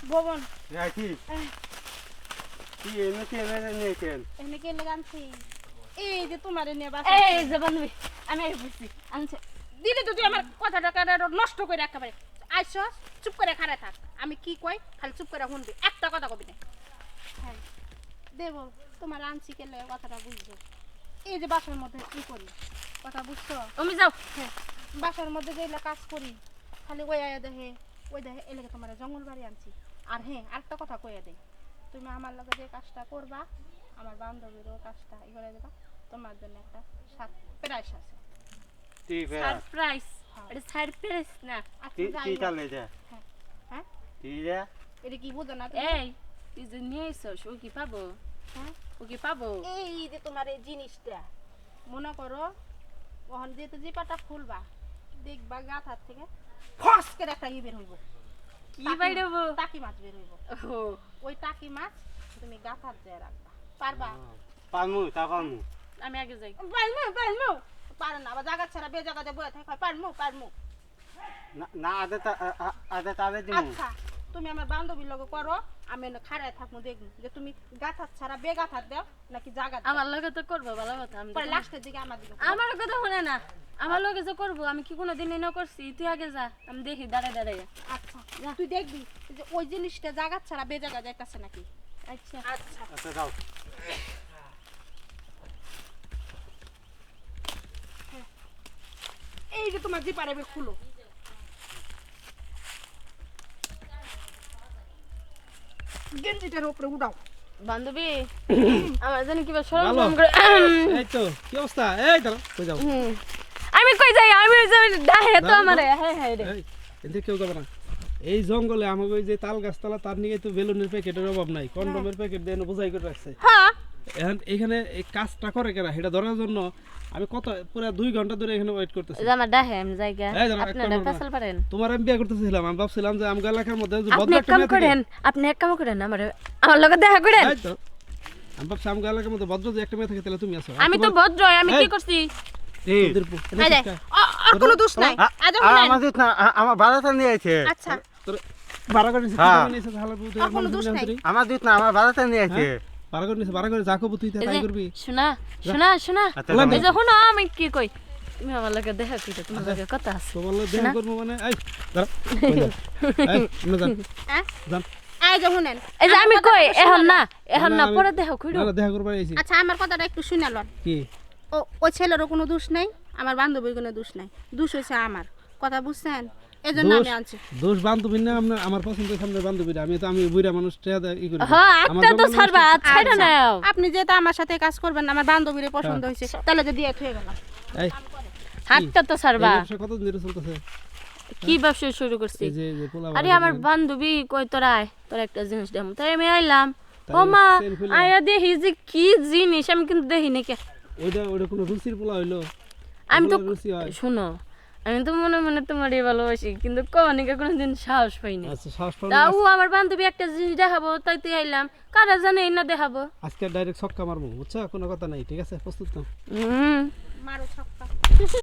ভবন কি কি এনে নিয়েছেন? এনে কে লাগানছি এই যে তোমারে নিয়ে বাস এই যে বান্ধবী আমি এই বুঝছি আনছে দিদি তো তুই আমার কথাটা নষ্ট করে একেবারে আইসো চুপ করে খাড়া থাক আমি কি কই খালি চুপ করে শুনবি একটা কথা কবি না হ্যাঁ দেব তোমার আনছি কে লাগে কথাটা বুঝছো এই যে বাসার মধ্যে কি করি কথা বুঝছো তুমি যাও হ্যাঁ বাসার মধ্যে যেগুলা কাজ করি খালি ওই দেখে এলাকা তোমার জঙ্গল বাড়ি আনছি আর হ্যাঁ আরেকটা কথা কইয়া দেই তুমি আমার লগে যে কাজটা করবা আমার বান্ধবীরও কাজটা ই করে দেবা তোমার জন্য একটা প্রাইস আছে কি সারপ্রাইজ এটা সারপ্রাইজ না আচ্ছা, কি যাই কি হোক। চালে যা হ্যাঁ হ্যাঁ কি যা এটা কি বুঝো না তুমি? এই তুই যে নিয়ে এসছ ও কি পাবো হ্যাঁ ও কি পাবো এই যে তোমার এই জিনিসটা মনে করো ওখান যেহেতু জিপাটা খুলবা দেখবা গাথার থেকে ফস করে একটা ই বের হইব কি বাইরেবো টাকি মাছ বের হইব ও ওই টাকি মাছ তুমি গাথার দিয়ে রাখবা পারবা পামু তা পামু আমি আগে যাই পারমু পারে না আবার জায়গা ছাড়া বে জায়গাতে বয়ে থাকে পারমু না আদে তাবে দিমু আচ্ছা তুমি আমার বান্ধবীর লগে করো আমি এনে খাড়ায় থাকবো দেখবো যে তুমি গাথার ছাড়া বে গাথার দাও নাকি জায়গা দাও আমার লগে তো করবো ভালো কথা আমি পরে লাস্টের দিকে আমার দিকে আমার কথা শুনে না আমার লগে যে করবো আমি কি কোনোদিন না করছি তুই আগে যা আমি দেখি দাঁড়ায় দাঁড়ায় আচ্ছা তুই দেখবি যে ওই জিনিসটা জায়গা ছাড়া বে জায়গা যাইতাছে নাকি আচ্ছা আচ্ছা আচ্ছা যাও এই যে তোমার জিপারে বে খুলো গেঞ্জিটার উপরে উঠাও বান্ধবী আমার জানি কিবা সরম ভালো। সরম করে এই তো কি অবস্থা এই দাঁড়া কই যাও আমি কই যাই আমি ওই যে ডাহে তো আমারে হ্যাঁ হ্যাঁ রে এই এদিকে কেউ যাবে না এই জঙ্গলে আমাকে ওই যে তাল গাছতলা তার নিয়ে তো বেলুনের প্যাকেটের অভাব নাই কন্ডমের প্যাকেট দিয়ে বোঝাই করে রাখছে হ্যাঁ এখন এখানে এই কাজটা করে কেনা সেটা ধরার জন্য আমি কত পুরো 2 ঘন্টা ধরে এখানে ওয়েট করতেছি যে আমার ডাহে আমি জায়গা এই দাঁড়া, আপনারা একটা ফসল পারেন তোমার আমি বিয়ে করতেছিলাম আমি ভাবছিলাম যে আমগা এলাকার মধ্যে যে আপনি ভদ্র এক একটা কাম মেয়ে থাকে। করেন আপনি এক কাম করেন আমার লগে দেখা করেন এই তো আমি ভাবছি আমগা এলাকার মধ্যে ভদ্র যে একটা মেয়ে থাকে তাহলে তুমি আছো আমি তো ভদ্র আমি কি করছি এই এই যে আর কোনো দোষ নাই আজ আমার দিত না আমার বাজারটা নিয়েছে আচ্ছা তোর বাড়া করে নিছে হ্যাঁ। তুই নিছে হালা বুঝতে আর কোনো দোষ নাই। আমার দিত না আমার বাজারটা নিয়েছে বাড়া করে নিছে বাড়া করে যাকো তুই এই তাই যে, করবি শোনা শোনা শোনা আচ্ছা, এই যে শোনো আমি কি কই তুমি আমার লগে দেখা কইতে তোমার লগে কথা আছে তোমার লোক দেখা করবো মানে এই দাঁড়া কই যা এই আমরা যান হ্যাঁ যান এই যে শুনেন এই যে আমি আমার কই কথাটা এখন না শুনে এখন না, না আমি- পরে দেখা কইরো না না দেখা করবার আইছি আচ্ছা আমার কথাটা একটু শুনে লন কি ও ওই ছেলেরও কোনো দোষ নাই আমার বান্ধবীর কোনো দোষ নাই দোষ হয়েছে আমার কথা বুঝছেন এই জন্য আমি আনছি দোষ বান্ধবী না আমার পছন্দের সামনে বান্ধবী আমি বুইরা মানুষ টেয়া ই করি হ্যাঁ আমার একটা তো জঙ্গল ছাড়বা নষ্ট- ছাইড়া আচ্ছা, নাও আপনি যেহেতু আমার সাথে কাজ করবেন না, আমার বান্ধবীর পছন্দ হয়েছে তাহলে যদি এক হয়ে গেল এই হাতটা তো ছাড়বা এই ব্যবসা কত দিন চলতেছে কি ব্যবসা শুরু করছি এই যে পোলা আরে আমার বান্ধবী কই তোরায় তোর একটা জিনিস দেম তাই আমি আইলাম তাই ও মা সেল ফেলে। আয়া দেখি যে কি জিনিস আমি কিন্তু দেখি নাকি ওইটা কোনো রুচির পোলা হইলো আমি তো পোলার রুচি হয় শুনো আমি তো মনে মনে তোমারই ভালোবাসি কিন্তু কখনিকে কোনোদিন সাহস পাইনি আচ্ছা শ্বাস পাও তাও আমার বান্ধবী একটা জিনিস দেখাবো তাই তুই আইলাম কারা জানে এই না দেখাবো আজকে ডাইরেক্ট ছক্কা মারবো বুঝছো কোনো কথা নাই ঠিক আছে প্রস্তুত তো হুম মারো ছক্কা